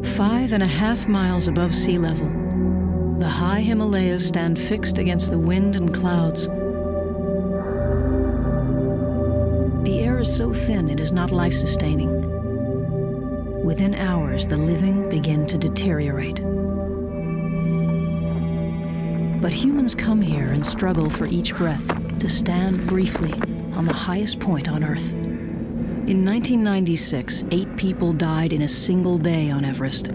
5.5 miles above sea level, the high Himalayas stand fixed against the wind and clouds. The air is so thin it is not life-sustaining. Within hours, the living begin to deteriorate. But humans come here and struggle for each breath to stand briefly on the highest point on Earth. In 1996, 8 people died in a single day on Everest.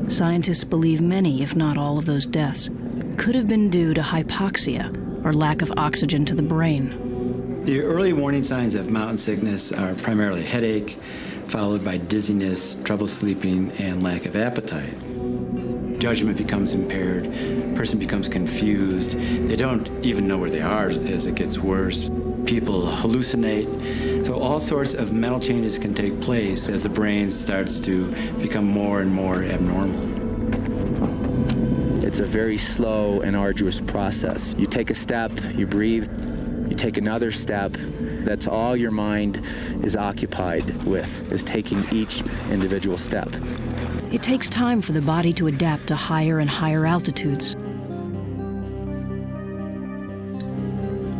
Scientists believe many, if not all of those deaths, could have been due to hypoxia or lack of oxygen to the brain. The early warning signs of mountain sickness are primarily headache, followed by dizziness, trouble sleeping, and lack of appetite. Judgment becomes impaired, person becomes confused. They don't even know where they are as it gets worse. People hallucinate. So all sorts of mental changes can take place as the brain starts to become more and more abnormal. It's a very slow and arduous process. You take a step, you breathe, you take another step. That's all your mind is occupied with, is taking each individual step. It takes time for the body to adapt to higher and higher altitudes.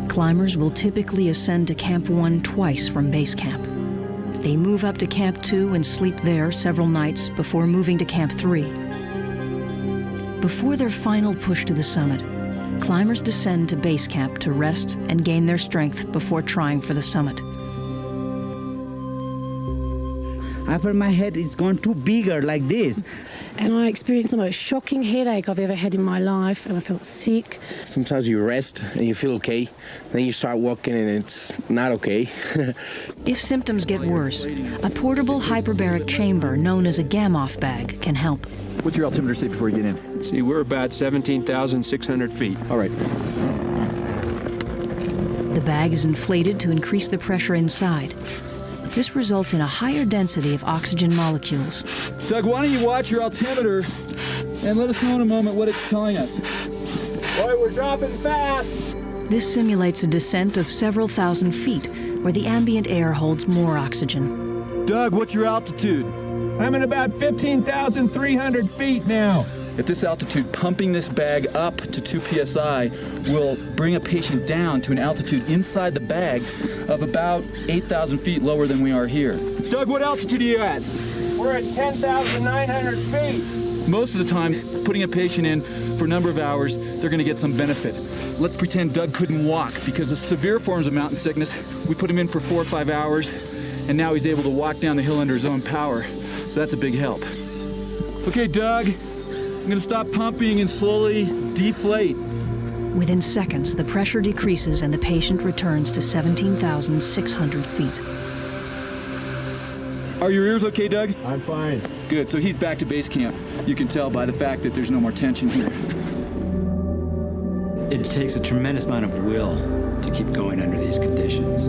Climbers will typically ascend to Camp 1 twice from base camp. They move up to Camp 2 and sleep there several nights before moving to Camp 3. Before their final push to the summit, climbers descend to base camp to rest and gain their strength before trying for the summit. After my head is gone too bigger like this. And I experienced the most shocking headache I've ever had in my life, and I felt sick. Sometimes you rest and you feel okay, then you start walking and it's not okay. If symptoms get worse, a portable hyperbaric chamber known as a Gamoff bag can help. What's your altimeter say before you get in? See, we're about 17,600 feet. All right. The bag is inflated to increase the pressure inside. This results in a higher density of oxygen molecules. Doug, why don't you watch your altimeter and let us know in a moment what it's telling us. Boy, we're dropping fast. This simulates a descent of several thousand feet, where the ambient air holds more oxygen. Doug, what's your altitude? I'm at about 15,300 feet now. At this altitude, pumping this bag up to 2 psi will bring a patient down to an altitude inside the bag of about 8,000 feet lower than we are here. Doug, what altitude are you at? We're at 10,900 feet. Most of the time, putting a patient in for a number of hours, they're going to get some benefit. Let's pretend Doug couldn't walk because of severe forms of mountain sickness. We put him in for 4 or 5 hours, and now he's able to walk down the hill under his own power. So that's a big help. Okay, Doug, I'm going to stop pumping and slowly deflate. Within seconds, the pressure decreases and the patient returns to 17,600 feet. Are your ears okay, Doug? I'm fine. Good, so he's back to base camp. You can tell by the fact that there's no more tension here. It takes a tremendous amount of will to keep going under these conditions.